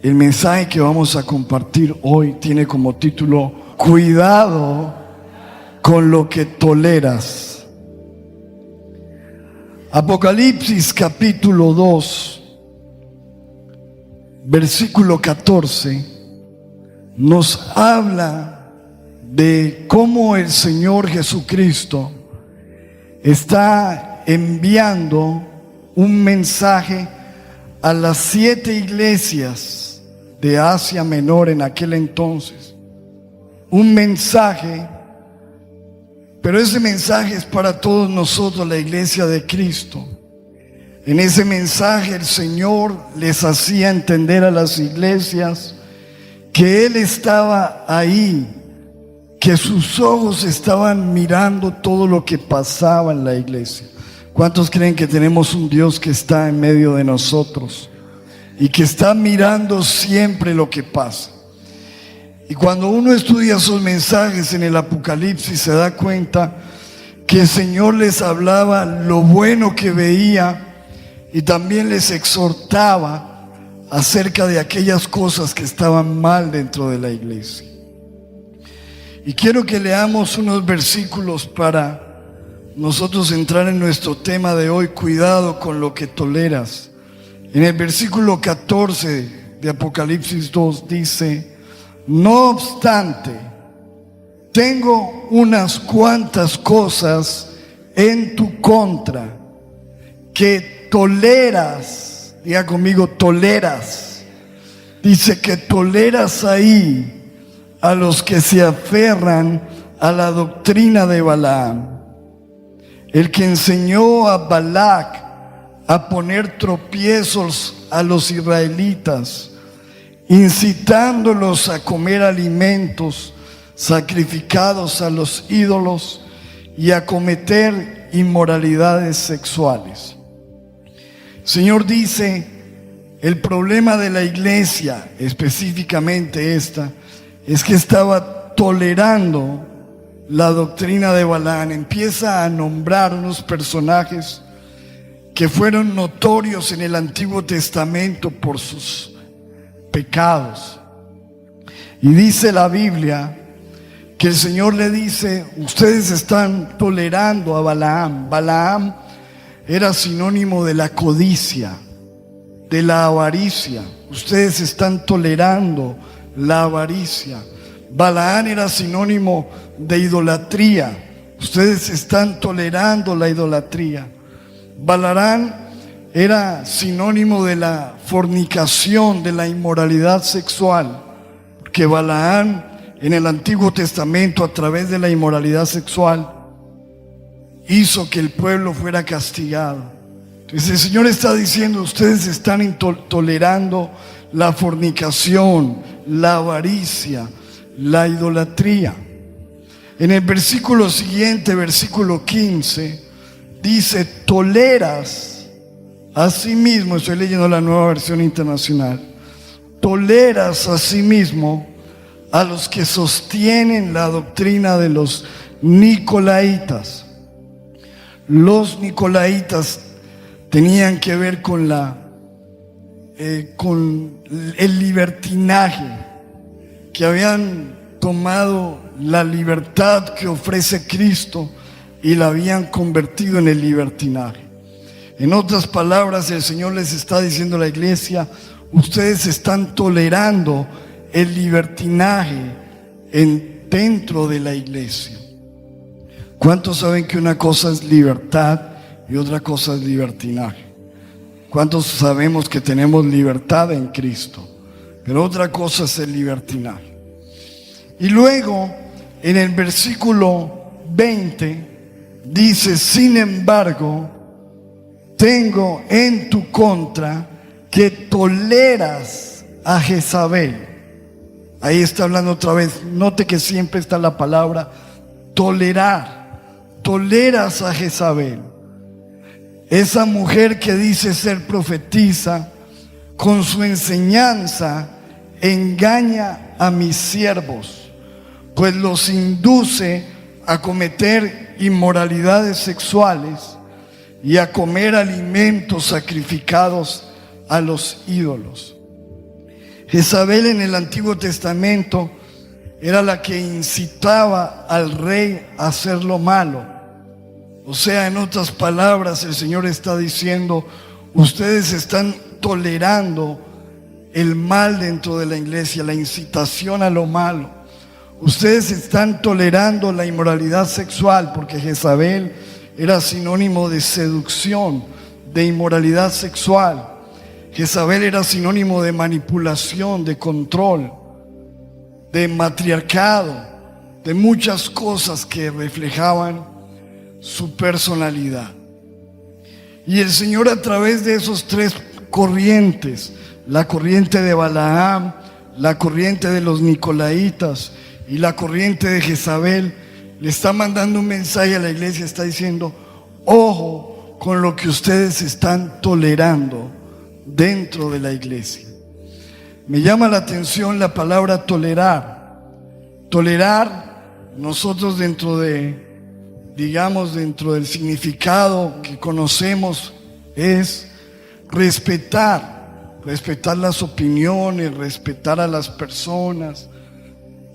El mensaje que vamos a compartir hoy tiene como título: Cuidado con lo que toleras. Apocalipsis capítulo 2, versículo 14, nos habla de cómo el Señor Jesucristo está enviando un mensaje a las 7 iglesias de Asia Menor en aquel entonces. Un mensaje, pero ese mensaje es para todos nosotros, la iglesia de Cristo. En ese mensaje el Señor les hacía entender a las iglesias que Él estaba ahí, que sus ojos estaban mirando todo lo que pasaba en la iglesia. ¿Cuántos creen que tenemos un Dios que está en medio de nosotros y que está mirando siempre lo que pasa? Y cuando uno estudia esos mensajes en el Apocalipsis, se da cuenta que el Señor les hablaba lo bueno que veía y también les exhortaba acerca de aquellas cosas que estaban mal dentro de la iglesia. Y quiero que leamos unos versículos para nosotros entrar en nuestro tema de hoy: cuidado con lo que toleras. En el versículo 14 de Apocalipsis 2 dice: no obstante, tengo unas cuantas cosas en tu contra que toleras. Diga conmigo, toleras. Dice que toleras ahí a los que se aferran a la doctrina de Balaam, el que enseñó a Balac a poner tropiezos a los israelitas, incitándolos a comer alimentos sacrificados a los ídolos y a cometer inmoralidades sexuales. El Señor dice: el problema de la iglesia, específicamente esta, es que estaba tolerando la doctrina de Balaam. Empieza a nombrar unos personajes que fueron notorios en el Antiguo Testamento por sus pecados. Y dice la Biblia que el Señor le dice: ustedes están tolerando a Balaam. Balaam era sinónimo de la codicia, de la avaricia. Ustedes están tolerando la avaricia. Balaam era sinónimo de idolatría. Ustedes están tolerando la idolatría. Balaam era sinónimo de la fornicación, de la inmoralidad sexual, porque Balaam en el Antiguo Testamento, a través de la inmoralidad sexual, hizo que el pueblo fuera castigado. Entonces el Señor está diciendo: ustedes están tolerando la fornicación, la avaricia, la idolatría. En el versículo siguiente, versículo 15, dice: toleras asimismo, estoy leyendo la Nueva Versión Internacional, toleras asimismo a los que sostienen la doctrina de los nicolaitas. Los nicolaitas tenían que ver con el libertinaje, que habían tomado la libertad que ofrece Cristo y la habían convertido en el libertinaje. En otras palabras, el Señor les está diciendo a la iglesia: ustedes están tolerando el libertinaje dentro de la iglesia. ¿Cuántos saben que una cosa es libertad y otra cosa es libertinaje? ¿Cuántos sabemos que tenemos libertad en Cristo? Pero otra cosa es el libertinaje. Y luego, en el versículo 20, dice: sin embargo, tengo en tu contra que toleras a Jezabel. Ahí está hablando otra vez. Note que siempre está la palabra tolerar. Toleras a Jezabel, esa mujer que dice ser profetisa. Con su enseñanza engaña a mis siervos, pues los induce a cometer inmoralidades sexuales y a comer alimentos sacrificados a los ídolos. Jezabel en el Antiguo Testamento era la que incitaba al rey a hacer lo malo. O sea, en otras palabras, el Señor está diciendo: ustedes están tolerando el mal dentro de la iglesia, la incitación a lo malo. Ustedes están tolerando la inmoralidad sexual, porque Jezabel era sinónimo de seducción, de inmoralidad sexual. Jezabel era sinónimo de manipulación, de control, de matriarcado, de muchas cosas que reflejaban su personalidad. Y el Señor, a través de esos tres corrientes, la corriente de Balaam, la corriente de los Nicolaitas y la corriente de Jezabel, le está mandando un mensaje a la iglesia. Está diciendo: ojo con lo que ustedes están tolerando dentro de la iglesia. Me llama la atención la palabra tolerar. Tolerar, nosotros dentro del significado que conocemos, es respetar las opiniones, respetar a las personas,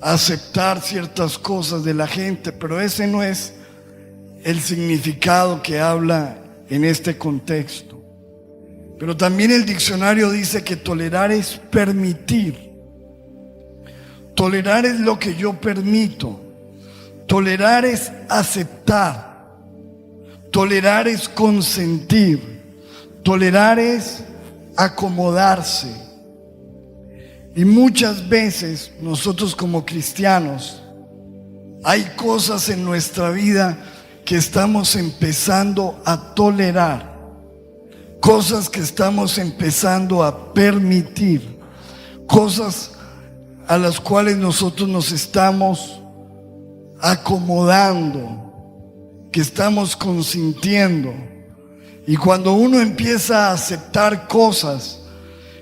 aceptar ciertas cosas de la gente, pero ese no es el significado que habla en este contexto. Pero también el diccionario dice que tolerar es permitir. Tolerar es lo que yo permito. Tolerar es aceptar. Tolerar es consentir. Tolerar es acomodarse. Y muchas veces nosotros como cristianos, hay cosas en nuestra vida que estamos empezando a tolerar. Cosas que estamos empezando a permitir, cosas a las cuales nosotros nos estamos acomodando, que estamos consintiendo. Y cuando uno empieza a aceptar cosas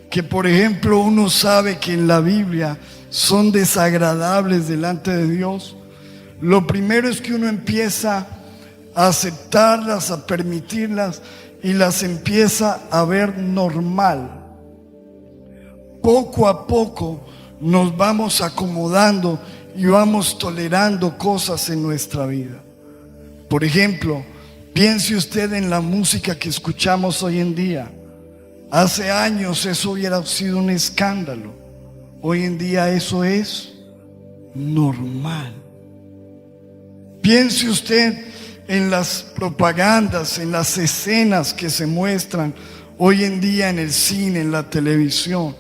que, por ejemplo, uno sabe que en la Biblia son desagradables delante de Dios, lo primero es que uno empieza a aceptarlas, a permitirlas, y las empieza a ver normal. Poco a poco nos vamos acomodando y vamos tolerando cosas en nuestra vida. Por ejemplo, piense usted en la música que escuchamos hoy en día. Hace años eso hubiera sido un escándalo. Hoy en día eso es normal. Piense usted en las propagandas, en las escenas que se muestran hoy en día en el cine, en la televisión.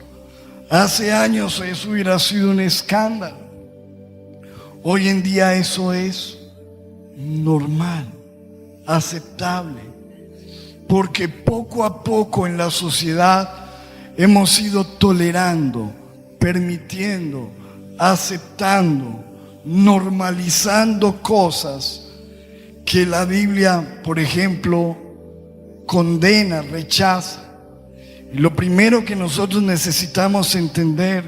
Hace años eso hubiera sido un escándalo. Hoy en día eso es normal, aceptable, porque poco a poco en la sociedad hemos ido tolerando, permitiendo, aceptando, normalizando cosas que la Biblia, por ejemplo, condena, rechaza. Y lo primero que nosotros necesitamos entender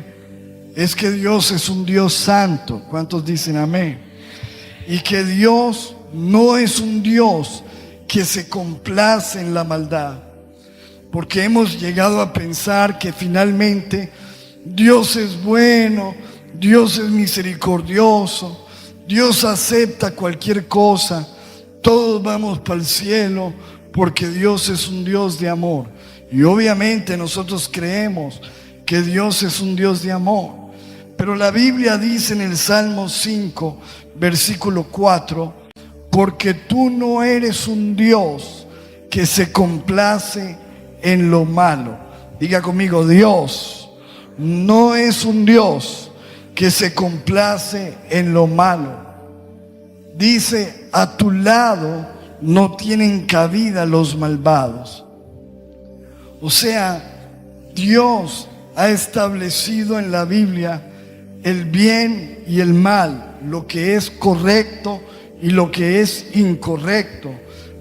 es que Dios es un Dios santo. ¿Cuántos dicen amén? Y que Dios no es un Dios que se complace en la maldad, porque hemos llegado a pensar que finalmente Dios es bueno, Dios es misericordioso, Dios acepta cualquier cosa. Todos vamos para el cielo porque Dios es un Dios de amor. Y obviamente nosotros creemos que Dios es un Dios de amor. Pero la Biblia dice en el Salmo 5, versículo 4: porque tú no eres un Dios que se complace en lo malo. Diga conmigo: Dios no es un Dios que se complace en lo malo. Dice: a tu lado no tienen cabida los malvados. O sea, Dios ha establecido en la Biblia el bien y el mal, lo que es correcto y lo que es incorrecto,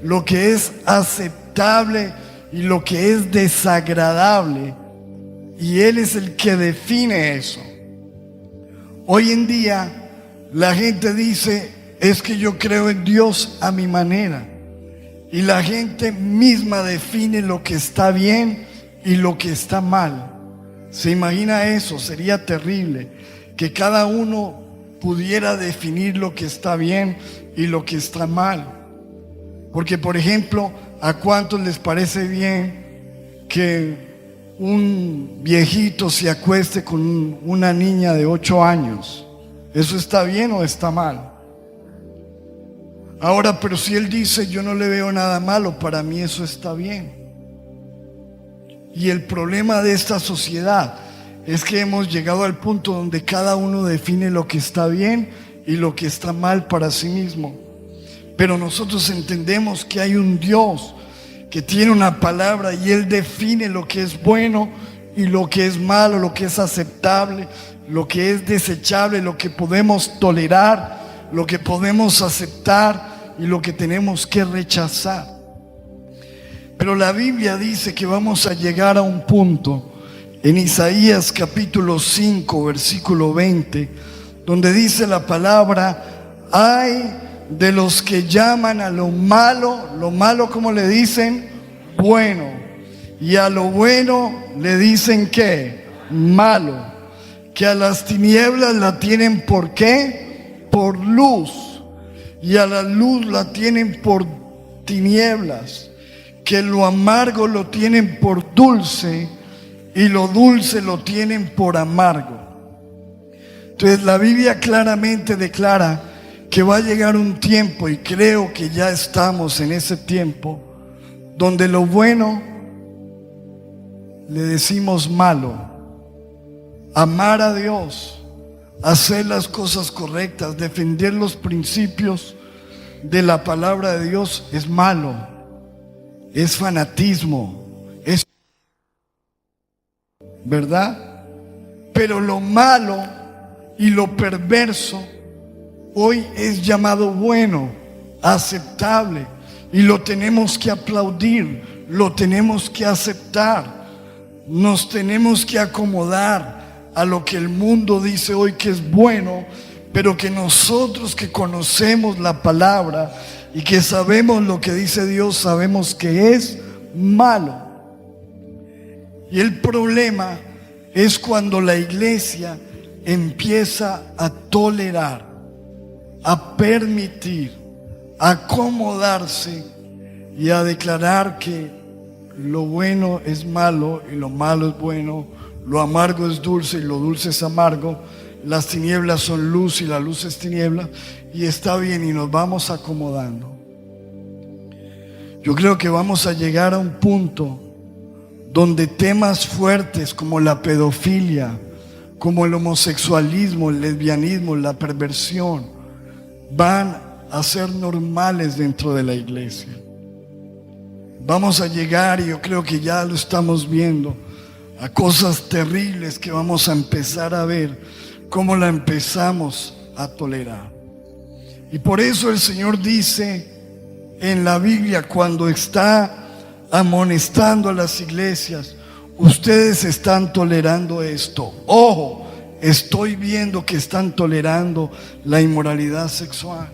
lo que es aceptable y lo que es desagradable. Y Él es el que define eso. Hoy en día la gente dice: es que yo creo en Dios a mi manera. Y la gente misma define lo que está bien y lo que está mal, ¿Se imagina eso? Sería terrible que cada uno pudiera definir lo que está bien y lo que está mal. Porque, por ejemplo, ¿a cuántos les parece bien que un viejito se acueste con una niña de 8 años? ¿Eso está bien o está mal? Ahora, pero si él dice, yo no le veo nada malo, para mí eso está bien. Y el problema de esta sociedad es que hemos llegado al punto donde cada uno define lo que está bien y lo que está mal para sí mismo. Pero nosotros entendemos que hay un Dios que tiene una palabra y Él define lo que es bueno y lo que es malo, lo que es aceptable, lo que es desechable, lo que podemos tolerar, lo que podemos aceptar y lo que tenemos que rechazar. Pero la Biblia dice que vamos a llegar a un punto en Isaías capítulo 5 versículo 20, donde dice la palabra: ay de los que llaman a lo malo, ¿cómo le dicen? Bueno. Y a lo bueno le dicen ¿qué? Malo. Que a las tinieblas la tienen ¿por qué? Por luz. Y a la luz la tienen por tinieblas. Que lo amargo lo tienen por dulce y lo dulce lo tienen por amargo. Entonces la Biblia claramente declara que va a llegar un tiempo, y creo que ya estamos en ese tiempo, donde lo bueno le decimos malo. Amar a Dios, hacer las cosas correctas, defender los principios de la palabra de Dios es malo, es fanatismo, es ¿verdad? Pero lo malo y lo perverso hoy es llamado bueno, aceptable, y lo tenemos que aplaudir, lo tenemos que aceptar, nos tenemos que acomodar a lo que el mundo dice hoy que es bueno, pero que nosotros que conocemos la palabra y que sabemos lo que dice Dios, sabemos que es malo. Y el problema es cuando la iglesia empieza a tolerar, a permitir, a acomodarse y a declarar que lo bueno es malo y lo malo es bueno, lo amargo es dulce y lo dulce es amargo, las tinieblas son luz y la luz es tiniebla, y está bien, y nos vamos acomodando. Yo creo que vamos a llegar a un punto donde temas fuertes como la pedofilia, como el homosexualismo, el lesbianismo, la perversión, van a ser normales dentro de la iglesia. Vamos a llegar, y yo creo que ya lo estamos viendo, a cosas terribles que vamos a empezar a ver, cómo la empezamos a tolerar. Y por eso el Señor dice en la Biblia, cuando está amonestando a las iglesias: ustedes están tolerando esto. Ojo, estoy viendo que están tolerando la inmoralidad sexual.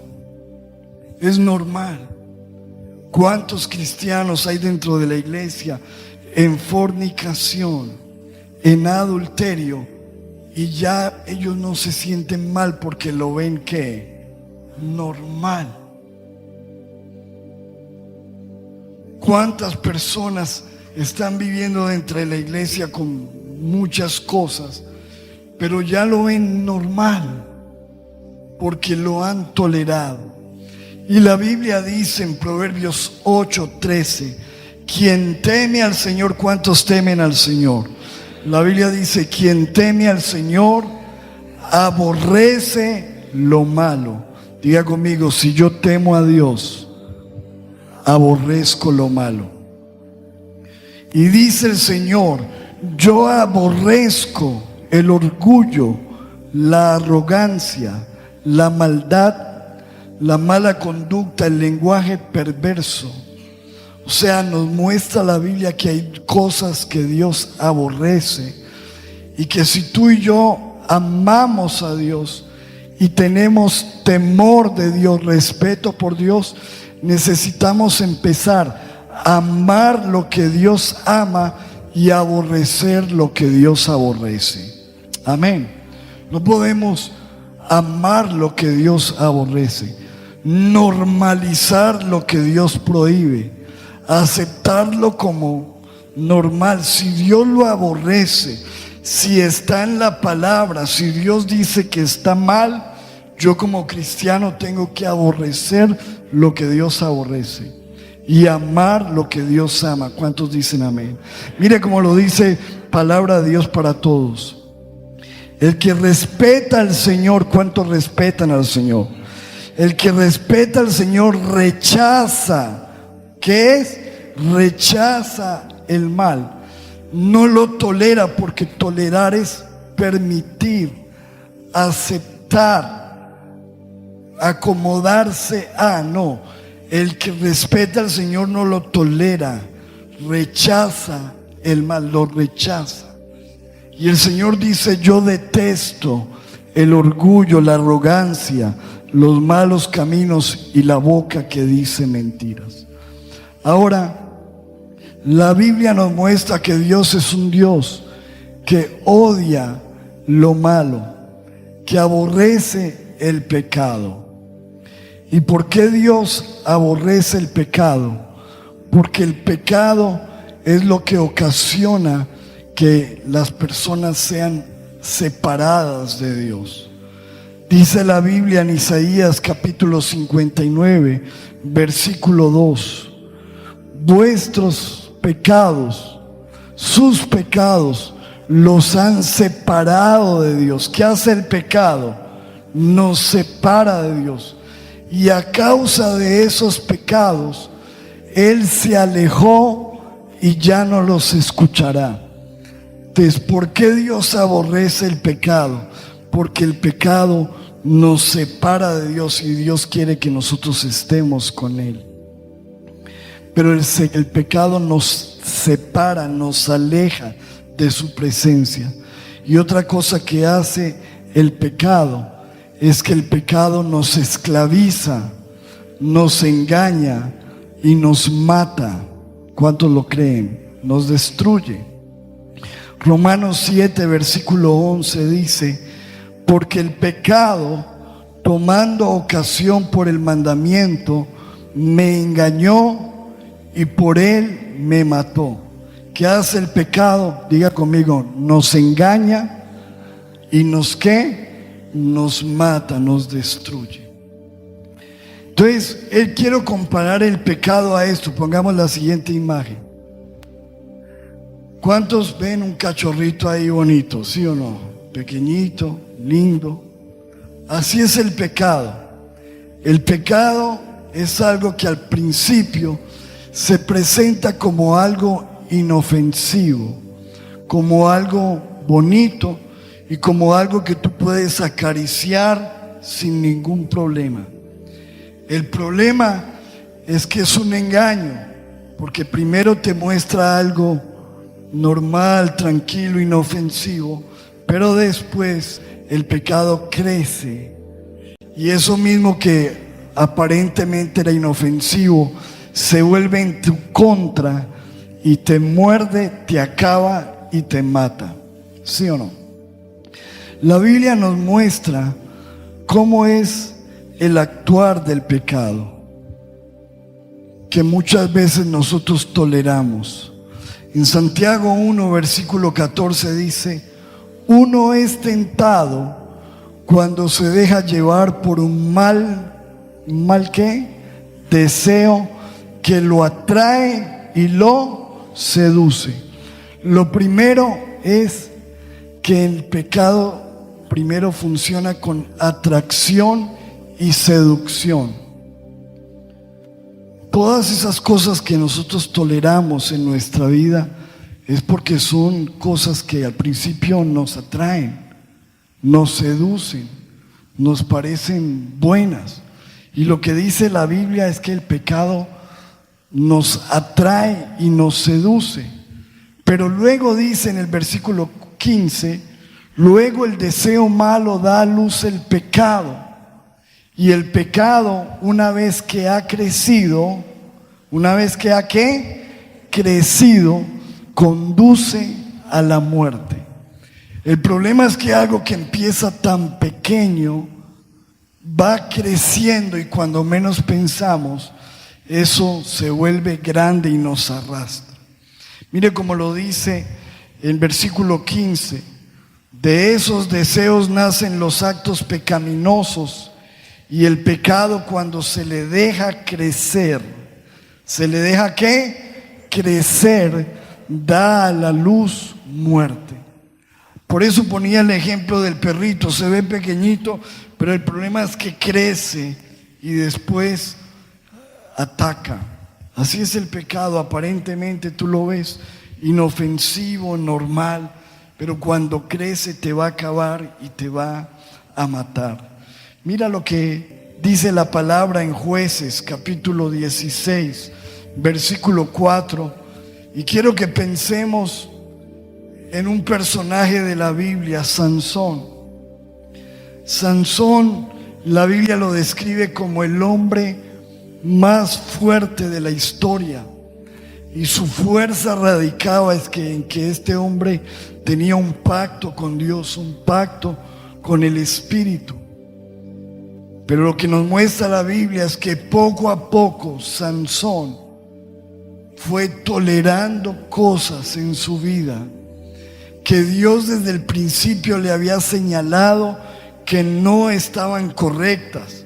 Es normal. ¿Cuántos cristianos hay dentro de la iglesia en fornicación, en adulterio, y ya ellos no se sienten mal porque lo ven que normal? ¿Cuántas personas están viviendo dentro de la iglesia con muchas cosas, pero ya lo ven normal porque lo han tolerado? Y la Biblia dice en Proverbios 8:13, quien teme al Señor, ¿cuántos temen al Señor? La Biblia dice, quien teme al Señor aborrece lo malo. Diga conmigo, si yo temo a Dios, aborrezco lo malo. Y dice el Señor, yo aborrezco el orgullo, la arrogancia, la maldad, la mala conducta, el lenguaje perverso. O sea, nos muestra la Biblia que hay cosas que Dios aborrece, y que si tú y yo amamos a Dios y tenemos temor de Dios, respeto por Dios, necesitamos empezar a amar lo que Dios ama y aborrecer lo que Dios aborrece. Amén. No podemos amar lo que Dios aborrece, normalizar lo que Dios prohíbe, aceptarlo como normal. Si Dios lo aborrece, si está en la palabra, si Dios dice que está mal, yo como cristiano tengo que aborrecer lo que Dios aborrece y amar lo que Dios ama. ¿Cuántos dicen amén? Mire cómo lo dice palabra de Dios para todos. El que respeta al Señor, ¿cuántos respetan al Señor? El que respeta al Señor rechaza, ¿qué es? Rechaza el mal. No lo tolera, porque tolerar es permitir, aceptar, acomodarse a. No, el que respeta al Señor no lo tolera, rechaza el mal, lo rechaza. Y el Señor dice: yo detesto el orgullo, la arrogancia, los malos caminos y la boca que dice mentiras. Ahora, la Biblia nos muestra que Dios es un Dios que odia lo malo, que aborrece el pecado. ¿Y por qué Dios aborrece el pecado? Porque el pecado es lo que ocasiona que las personas sean separadas de Dios. Dice la Biblia en Isaías capítulo 59, versículo 2: vuestros pecados, sus pecados, los han separado de Dios. ¿Qué hace el pecado? Nos separa de Dios. Y a causa de esos pecados, Él se alejó y ya no los escuchará. Entonces, ¿por qué Dios aborrece el pecado? Porque el pecado nos separa de Dios y Dios quiere que nosotros estemos con Él. Pero el pecado nos separa, nos aleja de su presencia. Y otra cosa que hace el pecado es que el pecado nos esclaviza, nos engaña y nos mata. ¿Cuántos lo creen? Nos destruye. Romanos 7, versículo 11 dice: porque el pecado, tomando ocasión por el mandamiento, me engañó y por él me mató. ¿Qué hace el pecado? Diga conmigo: nos engaña y nos ¿qué? Nos mata, nos destruye. Entonces, quiero comparar el pecado a esto. Pongamos la siguiente imagen. ¿Cuántos ven un cachorrito ahí bonito? ¿Sí o no? Pequeñito, lindo. Así es el pecado. El pecado es algo que al principio se presenta como algo inofensivo, como algo bonito y como algo que tú puedes acariciar sin ningún problema. El problema es que es un engaño, porque primero te muestra algo normal, tranquilo, inofensivo, pero después el pecado crece y eso mismo que aparentemente era inofensivo se vuelve en tu contra y te muerde, te acaba y te mata. ¿Sí o no? La Biblia nos muestra cómo es el actuar del pecado, que muchas veces nosotros toleramos. En Santiago 1, versículo 14 dice: uno es tentado cuando se deja llevar por un mal ¿qué? Deseo que lo atrae y lo seduce. Lo primero es que el pecado primero funciona con atracción y seducción. Todas esas cosas que nosotros toleramos en nuestra vida es porque son cosas que al principio nos atraen, nos seducen, nos parecen buenas. Y lo que dice la Biblia es que el pecado nos atrae y nos seduce. Pero luego dice en el versículo 15: luego el deseo malo da a luz el pecado. Y el pecado, una vez que ha crecido, una vez que ha ¿qué? Crecido, conduce a la muerte. El problema es que algo que empieza tan pequeño va creciendo y cuando menos pensamos, eso se vuelve grande y nos arrastra. Mire cómo lo dice en versículo 15. De esos deseos nacen los actos pecaminosos y el pecado cuando se le deja crecer. ¿Se le deja qué? Crecer, da a la luz muerte. Por eso ponía el ejemplo del perrito. Se ve pequeñito, pero el problema es que crece y después ataca. Así es el pecado. Aparentemente tú lo ves inofensivo, normal, pero cuando crece te va a acabar y te va a matar. Mira lo que dice la palabra en Jueces, capítulo 16, versículo 4. Y quiero que pensemos en un personaje de la Biblia, Sansón. Sansón, la Biblia lo describe como el hombre más fuerte de la historia. Y su fuerza radicaba en que este hombre tenía un pacto con Dios, un pacto con el Espíritu. Pero lo que nos muestra la Biblia es que poco a poco Sansón fue tolerando cosas en su vida que Dios desde el principio le había señalado que no estaban correctas.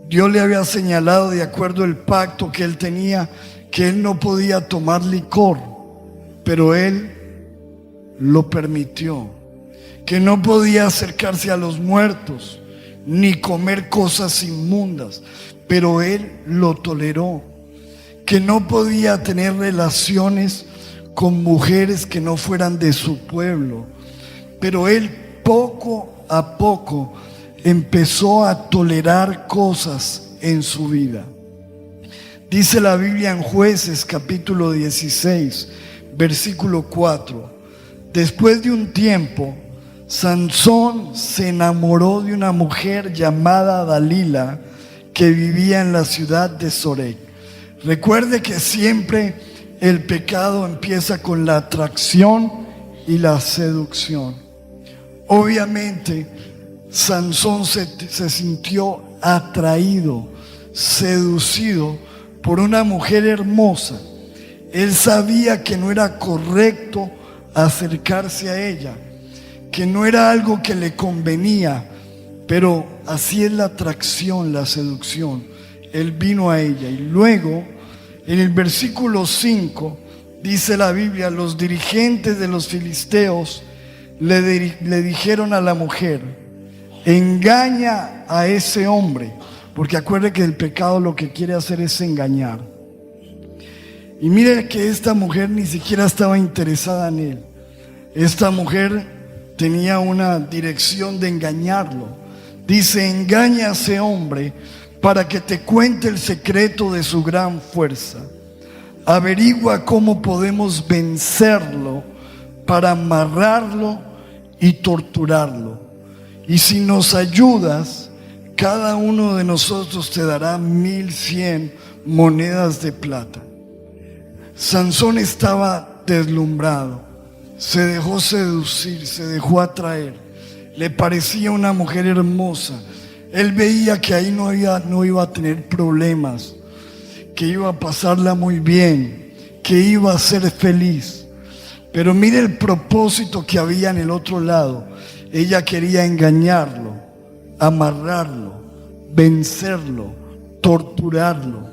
Dios le había señalado, de acuerdo al pacto que él tenía, que él no podía tomar licor, pero él lo permitió. Que no podía acercarse a los muertos, ni comer cosas inmundas, pero él lo toleró. Que no podía tener relaciones con mujeres que no fueran de su pueblo, pero él poco a poco empezó a tolerar cosas en su vida. Dice la Biblia en Jueces capítulo 16, versículo 4. Después de un tiempo, Sansón se enamoró de una mujer llamada Dalila que vivía en la ciudad de Sorek. Recuerde que siempre el pecado empieza con la atracción y la seducción. Obviamente, Sansón se sintió atraído, seducido por una mujer hermosa. Él sabía que no era correcto acercarse a ella, que no era algo que le convenía, pero así es la atracción, la seducción. Él vino a ella y luego en el versículo 5 dice la Biblia: los dirigentes de los filisteos le dijeron a la mujer: engaña a ese hombre, porque acuerde que el pecado lo que quiere hacer es engañar. Y mire que esta mujer ni siquiera estaba interesada en él. Esta mujer tenía una dirección de engañarlo. Dice: engaña a ese hombre para que te cuente el secreto de su gran fuerza. Averigua cómo podemos vencerlo para amarrarlo y torturarlo. Y si nos ayudas, cada uno de nosotros te dará 1,100 monedas de plata. Sansón estaba deslumbrado, se dejó seducir, se dejó atraer. Le parecía una mujer hermosa. Él veía que ahí no iba a tener problemas, que iba a pasarla muy bien, que iba a ser feliz. Pero mire el propósito que había en el otro lado. Ella quería engañarlo, amarrarlo, vencerlo, torturarlo.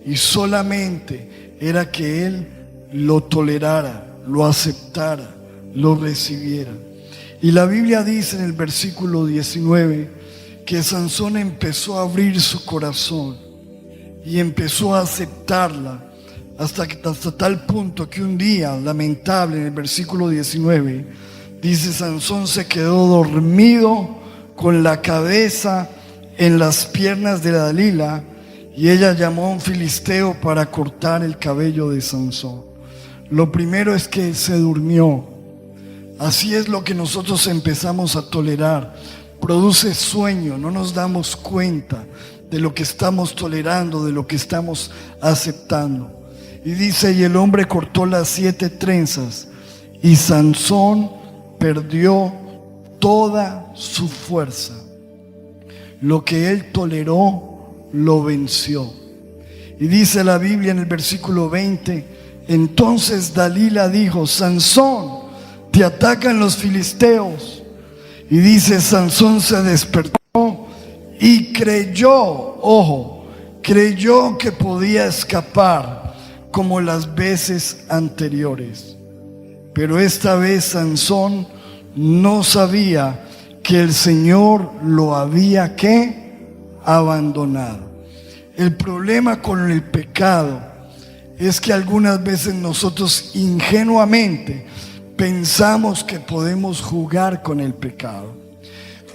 Y solamente era que él lo tolerara, lo aceptara, lo recibiera. Y la Biblia dice en el versículo 19 que Sansón empezó a abrir su corazón y empezó a aceptarla hasta tal punto que un día, lamentable, en el versículo 19 dice: Sansón se quedó dormido con la cabeza en las piernas de Dalila, y ella llamó a un filisteo para cortar el cabello de Sansón. Lo primero es que se durmió. Así es lo que nosotros empezamos a tolerar. Produce sueño, no nos damos cuenta de lo que estamos tolerando, de lo que estamos aceptando. Y dice, y el hombre cortó las 7 trenzas, y Sansón perdió toda su fuerza. Lo que él toleró, lo venció. Y dice la Biblia en el versículo 20, entonces Dalila dijo, Sansón, te atacan los filisteos. Y dice, Sansón se despertó y creyó, ojo, creyó que podía escapar como las veces anteriores. Pero esta vez Sansón no sabía que el Señor lo había abandonado. El problema con el pecado es que algunas veces nosotros ingenuamente pensamos que podemos jugar con el pecado.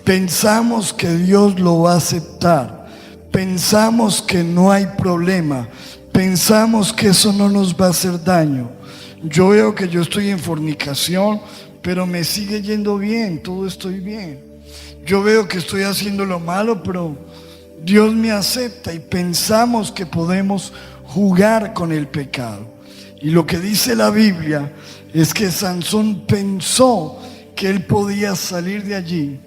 Pensamos que Dios lo va a aceptar. Pensamos que no hay problema. Pensamos que eso no nos va a hacer daño. Yo veo que yo estoy en fornicación, pero me sigue yendo bien, todo estoy bien. Yo veo que estoy haciendo lo malo, pero Dios me acepta, y pensamos que podemos jugar con el pecado. Y lo que dice la Biblia es que Sansón pensó que él podía salir de allí,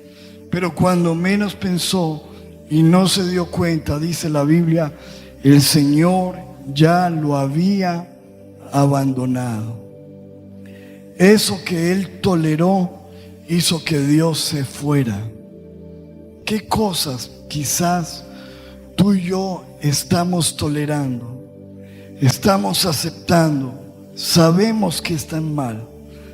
pero cuando menos pensó y no se dio cuenta, dice la Biblia, el Señor ya lo había abandonado. Eso que él toleró hizo que Dios se fuera. ¿Qué cosas quizás tú y yo estamos tolerando, estamos aceptando? Sabemos que están mal,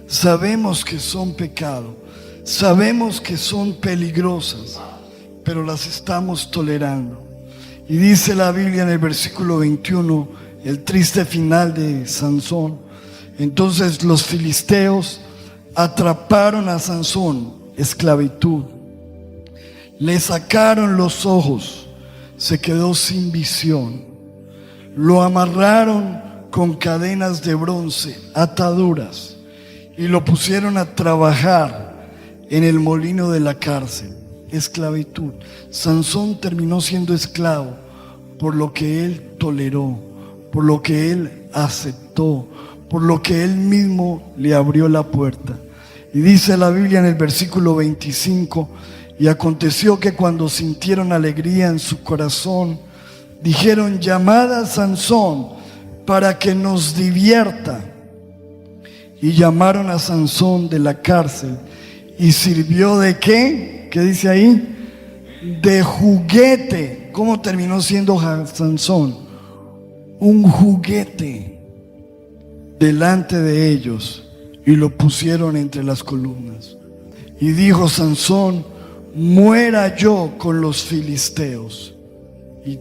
sabemos que son pecado, sabemos que son peligrosas, pero las estamos tolerando. Y dice la Biblia en el versículo 21, el triste final de Sansón. Entonces los filisteos atraparon a Sansón, esclavitud. Le sacaron los ojos, se quedó sin visión. Lo amarraron con cadenas de bronce, ataduras, y lo pusieron a trabajar en el molino de la cárcel. Esclavitud. Sansón terminó siendo esclavo por lo que él toleró, por lo que él aceptó, por lo que él mismo le abrió la puerta. Y dice la Biblia en el versículo 25, y aconteció que cuando sintieron alegría en su corazón, dijeron, llamad a Sansón para que nos divierta. Y llamaron a Sansón de la cárcel, y sirvió de ¿qué? ¿Qué dice ahí? De juguete. ¿Cómo terminó siendo Sansón? Un juguete delante de ellos, y lo pusieron entre las columnas. Y dijo Sansón, muera yo con los filisteos. Y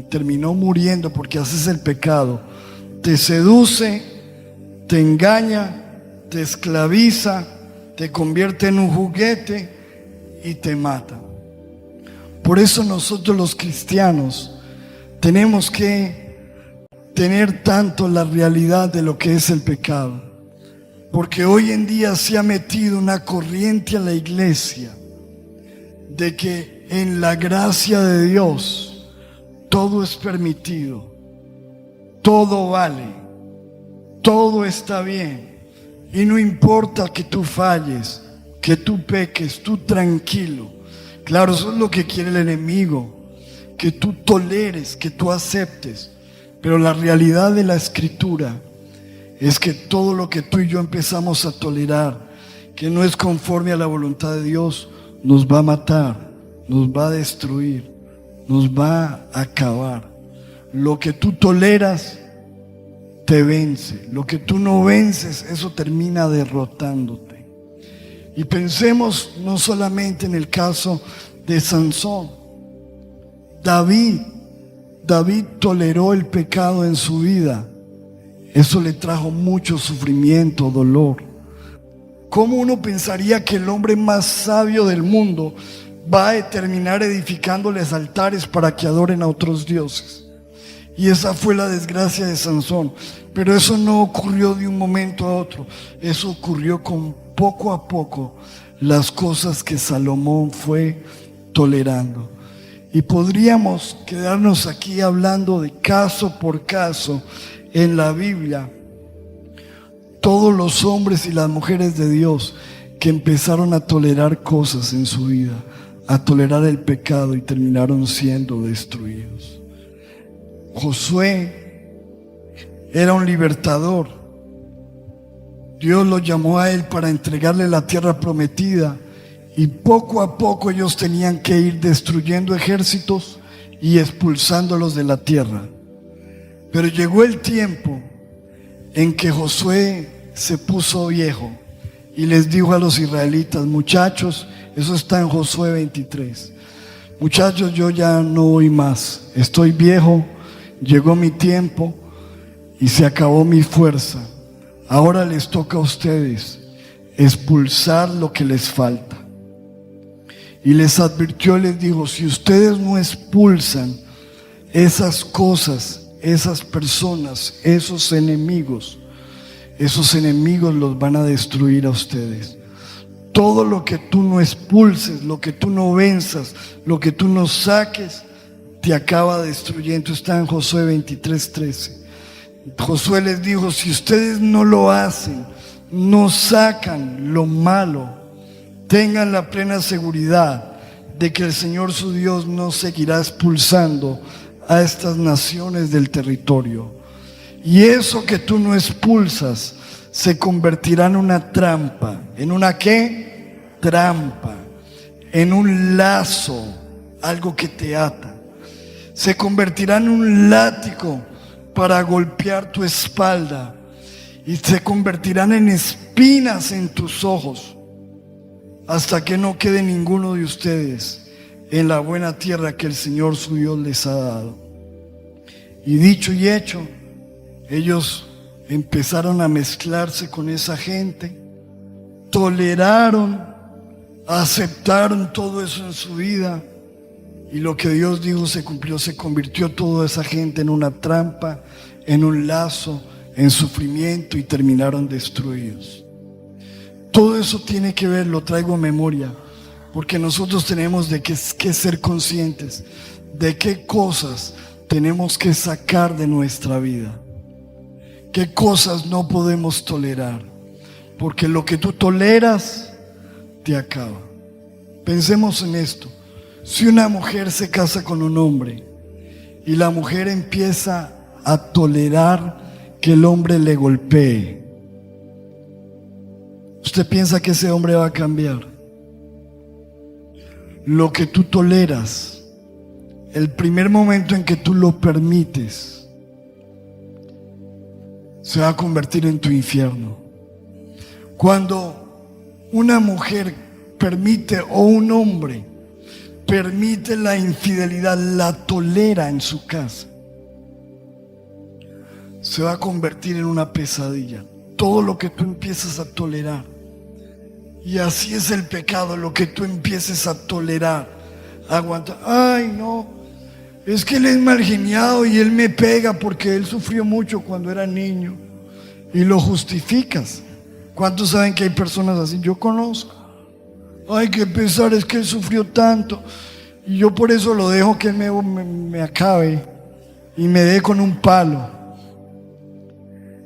terminó muriendo, porque haces el pecado. Te seduce, te engaña, te esclaviza, te convierte en un juguete y te mata. Por eso nosotros los cristianos tenemos que tener tanto la realidad de lo que es el pecado, porque hoy en día se ha metido una corriente a la iglesia de que en la gracia de Dios todo es permitido, todo vale, todo está bien, y no importa que tú falles, que tú peques, tú tranquilo. Claro, eso es lo que quiere el enemigo, que tú toleres, que tú aceptes. Pero la realidad de la Escritura es que todo lo que tú y yo empezamos a tolerar, que no es conforme a la voluntad de Dios, nos va a matar, nos va a destruir, nos va a acabar. Lo que tú toleras te vence. Lo que tú no vences, eso termina derrotándote. Y pensemos no solamente en el caso de Sansón. David toleró el pecado en su vida. Eso le trajo mucho sufrimiento, dolor. ¿Cómo uno pensaría que el hombre más sabio del mundo va a terminar edificándoles altares para que adoren a otros dioses? Y esa fue la desgracia de Sansón. Pero eso no ocurrió de un momento a otro. Eso ocurrió con poco a poco las cosas que Salomón fue tolerando. Y podríamos quedarnos aquí hablando de caso por caso en la Biblia todos los hombres y las mujeres de Dios que empezaron a tolerar cosas en su vida, a tolerar el pecado y terminaron siendo destruidos. Josué era un libertador. Dios lo llamó a él para entregarle la tierra prometida y poco a poco ellos tenían que ir destruyendo ejércitos y expulsándolos de la tierra. Pero llegó el tiempo en que Josué se puso viejo y les dijo a los israelitas: muchachos, eso está en Josué 23, muchachos, yo ya no voy más, estoy viejo, llegó mi tiempo y se acabó mi fuerza. Ahora les toca a ustedes expulsar lo que les falta. Y les advirtió, les dijo: si ustedes no expulsan esas cosas, esas personas, esos enemigos los van a destruir a ustedes. Todo lo que tú no expulses, lo que tú no venzas, lo que tú no saques, te acaba destruyendo. Está en Josué 23:13. Josué les dijo: si ustedes no lo hacen, no sacan lo malo, tengan la plena seguridad de que el Señor su Dios no seguirá expulsando a estas naciones del territorio. Y eso que tú no expulsas se convertirá en una trampa. ¿En una qué? Trampa. En un lazo, algo que te ata. Se convertirá en un látigo para golpear tu espalda. Y se convertirán en espinas en tus ojos, hasta que no quede ninguno de ustedes en la buena tierra que el Señor su Dios les ha dado. Y dicho y hecho, ellos empezaron a mezclarse con esa gente, toleraron, aceptaron todo eso en su vida, y lo que Dios dijo se cumplió. Se convirtió toda esa gente en una trampa, en un lazo, en sufrimiento, y terminaron destruidos. Todo eso tiene que ver, lo traigo a memoria, porque nosotros tenemos que ser conscientes de qué cosas tenemos que sacar de nuestra vida, qué cosas no podemos tolerar, porque lo que tú toleras te acaba. Pensemos en esto: si una mujer se casa con un hombre y la mujer empieza a tolerar que el hombre le golpee, ¿usted piensa que ese hombre va a cambiar? Lo que tú toleras, el primer momento en que tú lo permites, se va a convertir en tu infierno. Cuando una mujer permite, o un hombre permite la infidelidad, la tolera en su casa, se va a convertir en una pesadilla. Todo lo que tú empiezas a tolerar, y así es el pecado, lo que tú empieces a tolerar, aguanta. Ay, no, es que él es mal geniado y él me pega porque él sufrió mucho cuando era niño, y lo justificas. ¿Cuántos saben que hay personas así? Yo conozco. Ay, qué pesar, es que él sufrió tanto y yo por eso lo dejo que él me acabe y me dé con un palo.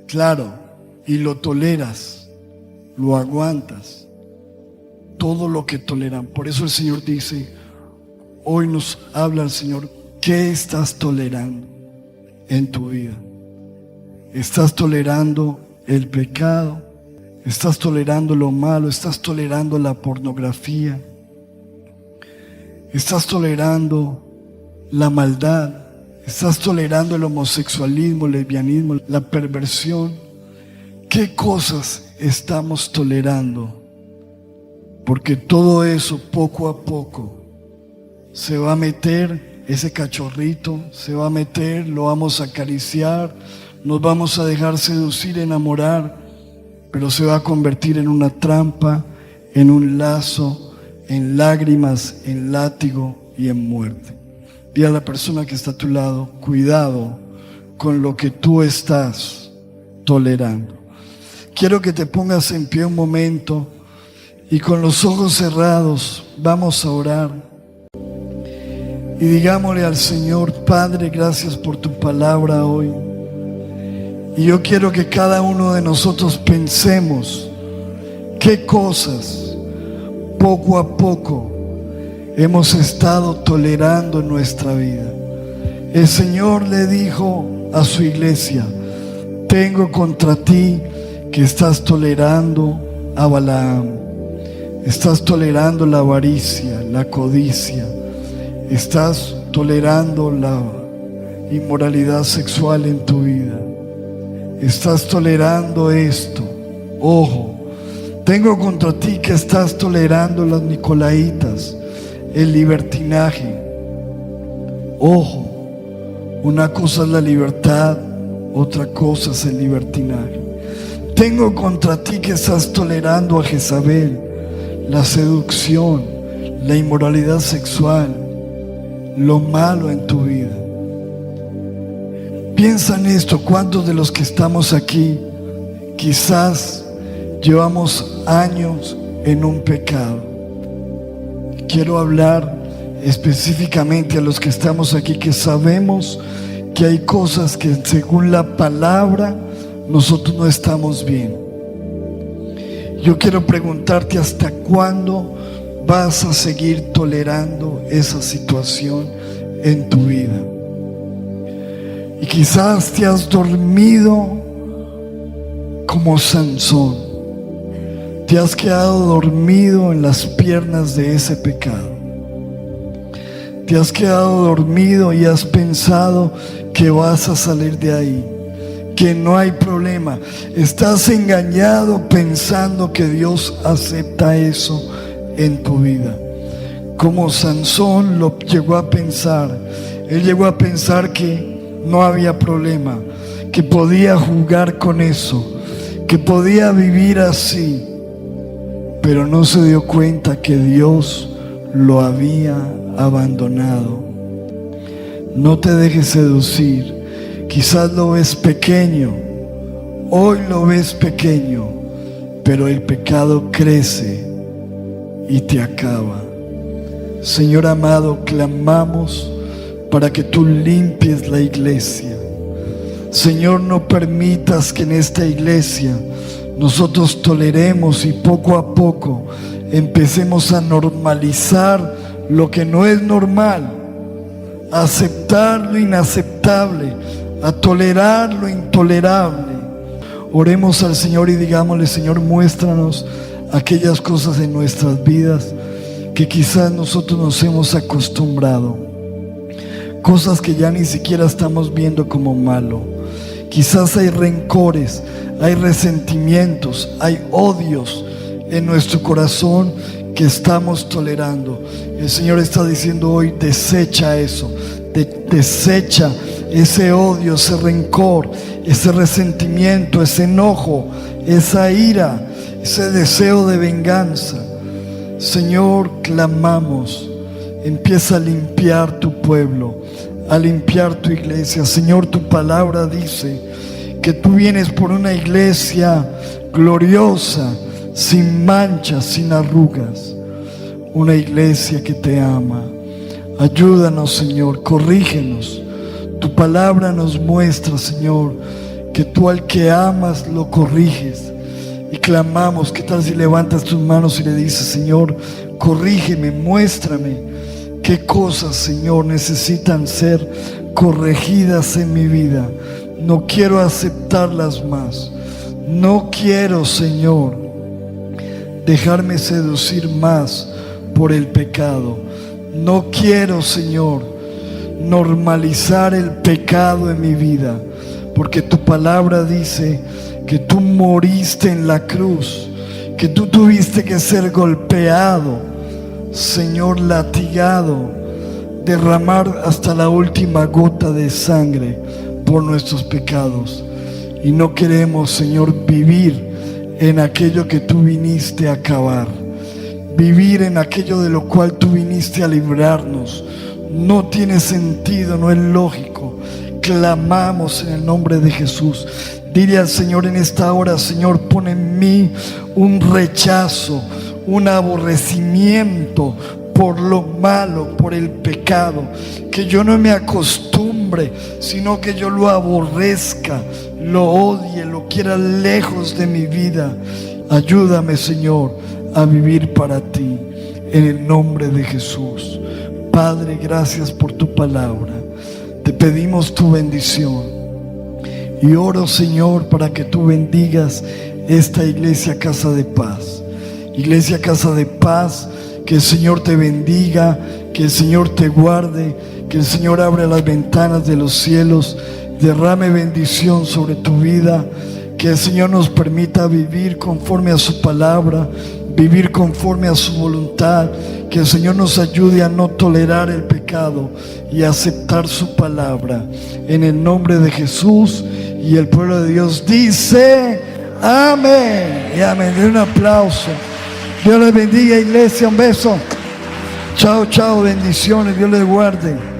Claro, y lo toleras, lo aguantas, todo lo que toleran. Por eso el Señor dice, hoy nos habla el Señor: ¿qué estás tolerando en tu vida? ¿Estás tolerando el pecado? ¿Estás tolerando lo malo? ¿Estás tolerando la pornografía? ¿Estás tolerando la maldad? ¿Estás tolerando el homosexualismo, el lesbianismo, la perversión? ¿Qué cosas estamos tolerando? Porque todo eso poco a poco se va a meter, ese cachorrito se va a meter, lo vamos a acariciar, nos vamos a dejar seducir, enamorar, pero se va a convertir en una trampa, en un lazo, en lágrimas, en látigo y en muerte. Dile a la persona que está a tu lado: cuidado con lo que tú estás tolerando. Quiero que te pongas en pie un momento y con los ojos cerrados vamos a orar. Y digámosle al Señor: Padre, gracias por tu palabra hoy. Y yo quiero que cada uno de nosotros pensemos qué cosas poco a poco hemos estado tolerando en nuestra vida. El Señor le dijo a su iglesia: tengo contra ti que estás tolerando a Balaam, estás tolerando la avaricia, la codicia, estás tolerando la inmoralidad sexual en tu vida, estás tolerando esto. Ojo, tengo contra ti que estás tolerando las nicolaitas, el libertinaje. Ojo, una cosa es la libertad, otra cosa es el libertinaje. Tengo contra ti que estás tolerando a Jezabel, la seducción, la inmoralidad sexual, lo malo en tu vida. Piensa en esto. ¿Cuántos de los que estamos aquí quizás llevamos años en un pecado? Quiero hablar específicamente a los que estamos aquí, que sabemos que hay cosas que según la palabra nosotros no estamos bien. Yo quiero preguntarte: ¿hasta cuándo vas a seguir tolerando esa situación en tu vida? Y quizás te has dormido como Sansón, te has quedado dormido en las piernas de ese pecado. Te has quedado dormido y has pensado que vas a salir de ahí, que no hay problema. Estás engañado pensando que Dios acepta eso en tu vida. Como Sansón lo llegó a pensar. Él llegó a pensar que no había problema, que podía jugar con eso, que podía vivir así, pero no se dio cuenta que Dios lo había abandonado. No te dejes seducir. Quizás lo ves pequeño, hoy lo ves pequeño, pero el pecado crece y te acaba. Señor amado, clamamos para que tú limpies la iglesia. Señor, no permitas que en esta iglesia nosotros toleremos y poco a poco empecemos a normalizar lo que no es normal, a aceptar lo inaceptable, a tolerar lo intolerable. Oremos al Señor y digámosle: Señor, muéstranos aquellas cosas en nuestras vidas que quizás nosotros nos hemos acostumbrado, cosas que ya ni siquiera estamos viendo como malo. Quizás hay rencores, hay resentimientos, hay odios en nuestro corazón que estamos tolerando. El Señor está diciendo hoy: desecha eso, desecha ese odio, ese rencor, ese resentimiento, ese enojo, esa ira, ese deseo de venganza. Señor, clamamos: empieza a limpiar tu pueblo, a limpiar tu iglesia. Señor, tu palabra dice que tú vienes por una iglesia gloriosa, sin manchas, sin arrugas, una iglesia que te ama. Ayúdanos, Señor, corrígenos. Tu palabra nos muestra, Señor, que tú al que amas lo corriges. Y clamamos: ¿qué tal si levantas tus manos y le dices: Señor, corrígeme, muéstrame qué cosas, Señor, necesitan ser corregidas en mi vida? No quiero aceptarlas más. No quiero, Señor, dejarme seducir más por el pecado. No quiero, Señor, normalizar el pecado en mi vida, porque tu palabra dice que tú moriste en la cruz, que tú tuviste que ser golpeado, Señor, latigado, derramar hasta la última gota de sangre por nuestros pecados. Y no queremos, Señor, vivir en aquello que tú viniste a acabar, vivir en aquello de lo cual tú viniste a librarnos. No tiene sentido, no es lógico. Clamamos en el nombre de Jesús. Dile al Señor en esta hora: Señor, pon en mí un rechazo, un aborrecimiento por lo malo, por el pecado, que yo no me acostumbre hombre, sino que yo lo aborrezca, lo odie, lo quiera lejos de mi vida. Ayúdame, Señor, a vivir para ti, en el nombre de Jesús. Padre, gracias por tu palabra. Te pedimos tu bendición. Y oro, Señor, para que tú bendigas esta iglesia Casa de Paz. Iglesia Casa de Paz, que el Señor te bendiga, que el Señor te guarde, que el Señor abra las ventanas de los cielos, derrame bendición sobre tu vida, que el Señor nos permita vivir conforme a su palabra, vivir conforme a su voluntad, que el Señor nos ayude a no tolerar el pecado y a aceptar su palabra. En el nombre de Jesús, y el pueblo de Dios dice amén y amén. Den un aplauso. Dios les bendiga, iglesia. Un beso. Chao, chao, bendiciones. Dios les guarde.